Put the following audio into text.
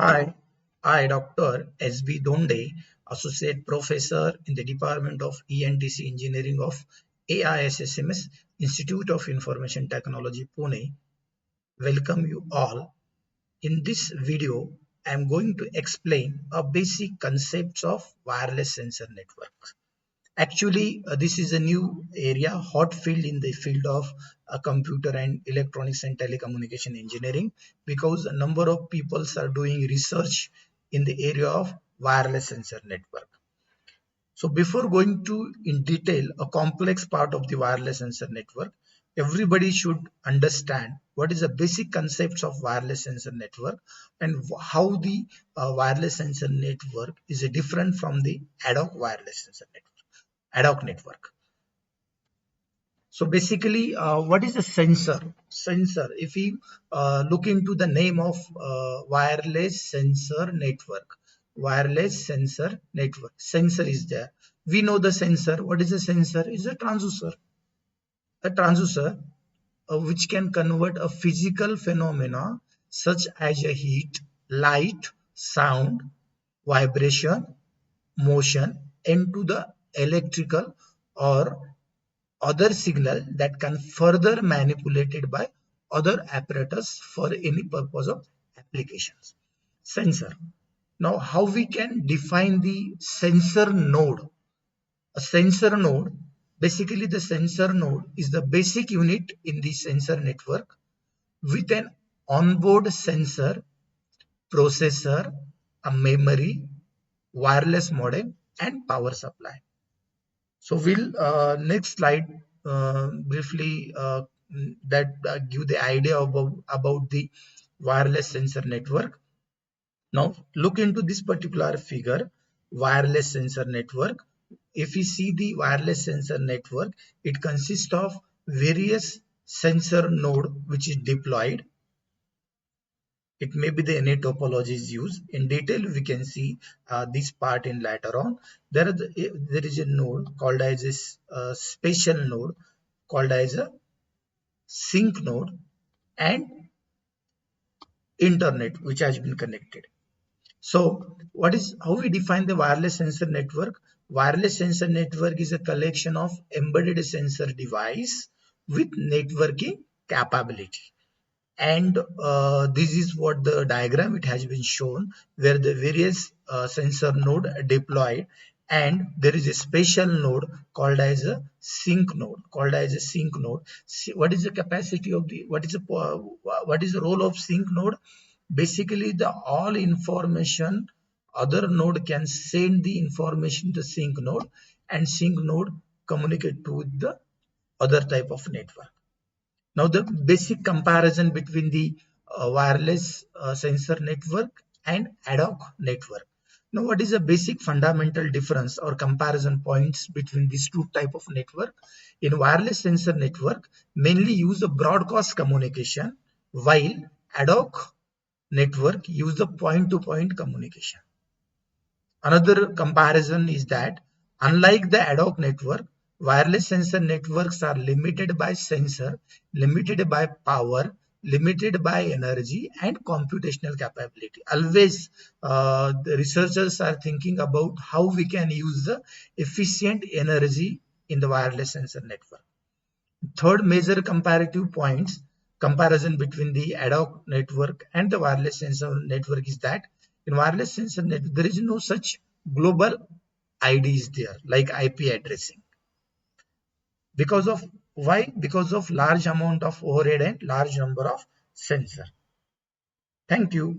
Hi, I Dr. S.B.Dhonde, Associate Professor in the Department of ENTC Engineering of AISSMS Institute of Information Technology, Pune. Welcome you all. In this video, I am going to explain a basic concepts of wireless sensor network. Actually, this is a new area, hot field in the field of computer and electronics and telecommunication engineering, because a number of people are doing research in the area of wireless sensor network. So before going to in detail a complex part of the wireless sensor network, everybody should understand what is the basic concepts of wireless sensor network and how the wireless sensor network is different from the ad hoc wireless sensor network. Ad hoc network. So basically, what is a sensor? Sensor, if we look into the name of wireless sensor network, sensor is there. We know the sensor. What is a sensor? Is a transducer. A transducer which can convert a physical phenomena such as a heat, light, sound, vibration, motion into the electrical or other signal that can further manipulated by other apparatus for any purpose of applications. Sensor. Now how we can define the sensor node? A sensor node, basically the sensor node is the basic unit in the sensor network with an onboard sensor, processor, a memory, wireless modem and power supply. So we'll next slide briefly that give the idea about the wireless sensor network. Now look into this particular figure, wireless sensor network. If we see the wireless sensor network, it consists of various sensor node which is deployed. It may be the any topologies used. In detail, we can see this part in later on. There is a node called as a special node called as a sync node and internet which has been connected. So what is how we define the wireless sensor network? Wireless sensor network is a collection of embedded sensor device with networking capability. And this is what the diagram it has been shown, where the various sensor node are deployed and there is a special node called as a sync node. What is the capacity of the what is the role of sync node? Basically the all information other node can send the information to sync node and sync node communicate to the other type of network. Now the basic comparison between the wireless sensor network and ad hoc network. Now what is the basic fundamental difference or comparison points between these two type of network? In wireless sensor network mainly use the broadcast communication, while ad hoc network use the point-to-point communication. Another comparison is that unlike the ad hoc network, wireless sensor networks are limited by sensor, limited by power, limited by energy and computational capability. Always the researchers are thinking about how we can use the efficient energy in the wireless sensor network. Third major comparative points comparison between the ad hoc network and the wireless sensor network is that in wireless sensor network there is no such global IDs there like IP addressing. Because of why? Because of large amount of overhead and large number of sensor. Thank you.